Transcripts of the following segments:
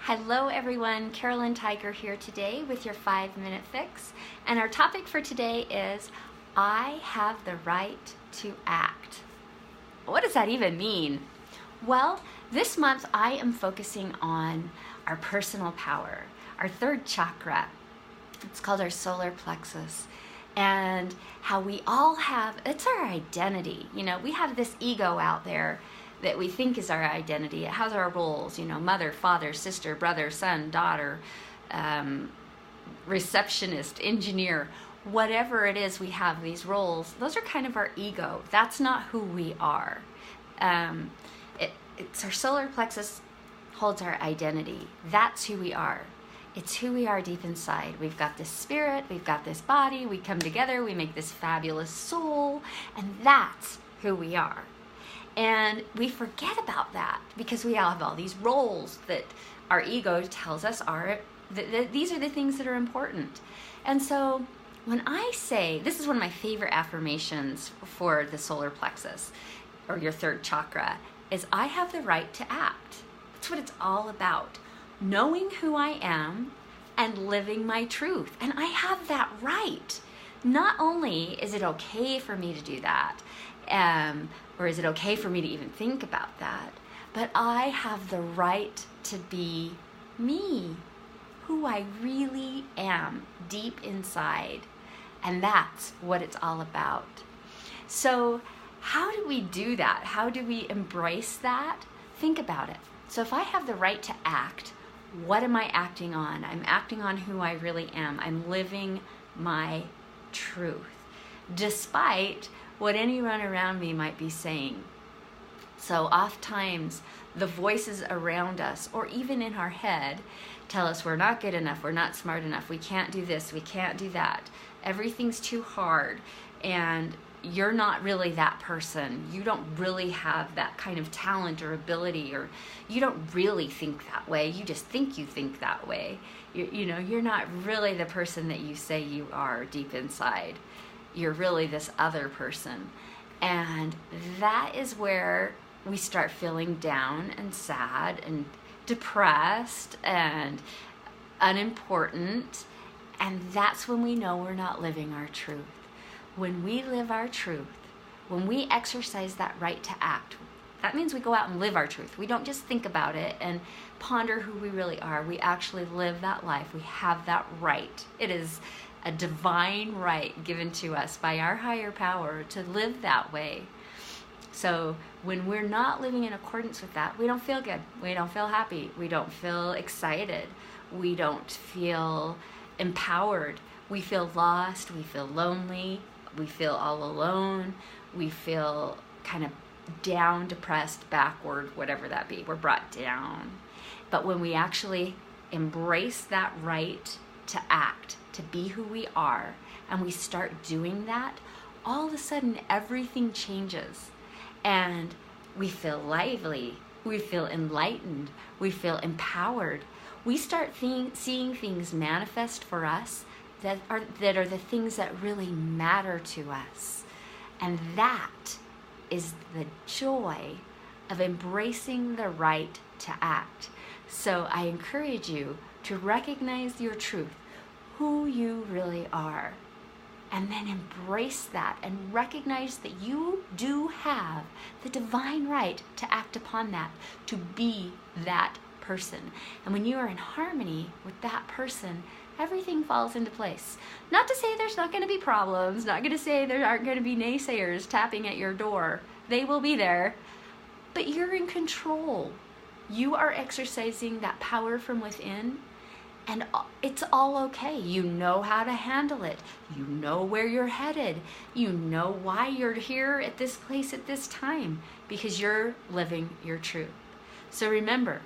Hello everyone, Carolyn Tiger here today with your 5-minute fix. And our topic for today is, I have the right to act. What does that even mean? Well, this month I am focusing on our personal power, our third chakra. It's called our solar plexus. And how we all have, it's our identity. You know, we have this ego out there that we think is our identity. It has our roles, mother, father, sister, brother, son, daughter, receptionist, engineer, whatever it is we have these roles. Those are kind of our ego. That's not who we are. It's our solar plexus holds our identity. That's who we are. It's who we are deep inside. We've got this spirit, we've got this body, we come together, we make this fabulous soul, and that's who we are. And we forget about that because we all have all these roles that our ego tells us are, these are the things that are important. And so when I say, this is one of my favorite affirmations for the solar plexus, or your third chakra, is I have the right to act. That's what it's all about. Knowing who I am and living my truth. And I have that right. Not only is it okay for me to do that, or is it okay for me to even think about that, but I have the right to be me, who I really am deep inside. And that's what it's all about. So how do we do that? How do we embrace that? Think about it. So if I have the right to act, what am I acting on? I'm acting on who I really am. I'm living my truth, despite what anyone around me might be saying. So oftentimes the voices around us, or even in our head, tell us we're not good enough, we're not smart enough, we can't do this, we can't do that, everything's too hard, and you're not really that person. You don't really have that kind of talent or ability, or you don't really think that way. You just think you think that way. You're not really the person that you say you are deep inside. You're really this other person. And that is where we start feeling down and sad and depressed and unimportant. And that's when we know we're not living our truth. When we live our truth, when we exercise that right to act, that means we go out and live our truth. We don't just think about it and ponder who we really are. We actually live that life. We have that right. It is a divine right given to us by our higher power to live that way. So when we're not living in accordance with that, we don't feel good. We don't feel happy. We don't feel excited. We don't feel empowered. We feel lost. We feel lonely. We feel all alone. We feel kind of down, depressed, backward, whatever that be. We're brought down. But when we actually embrace that right to act, to be who we are, and we start doing that, all of a sudden everything changes. And we feel lively. We feel enlightened. We feel empowered. We start seeing things manifest for us that are the things that really matter to us. And that is the joy of embracing the right to act. So I encourage you to recognize your truth, who you really are, and then embrace that and recognize that you do have the divine right to act upon that, to be that person. And when you are in harmony with that person, everything falls into place. Not to say there's not going to be problems, not going to say there aren't going to be naysayers tapping at your door. They will be there, but you're in control. You are exercising that power from within, and it's all okay. You know how to handle it. You know where you're headed. You know why you're here at this place at this time, because you're living your truth. So remember,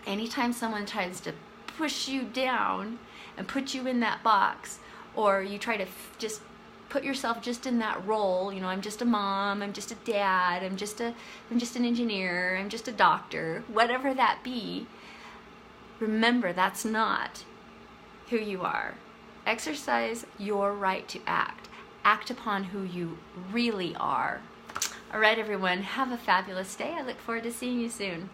anytime someone tries to push you down and put you in that box, or you try to just put yourself just in that role, I'm just a mom, I'm just a dad, I'm just an engineer, I'm just a doctor, whatever that be, remember that's not who you are. Exercise your right to act. Act upon who you really are. All right, everyone, have a fabulous day. I look forward to seeing you soon.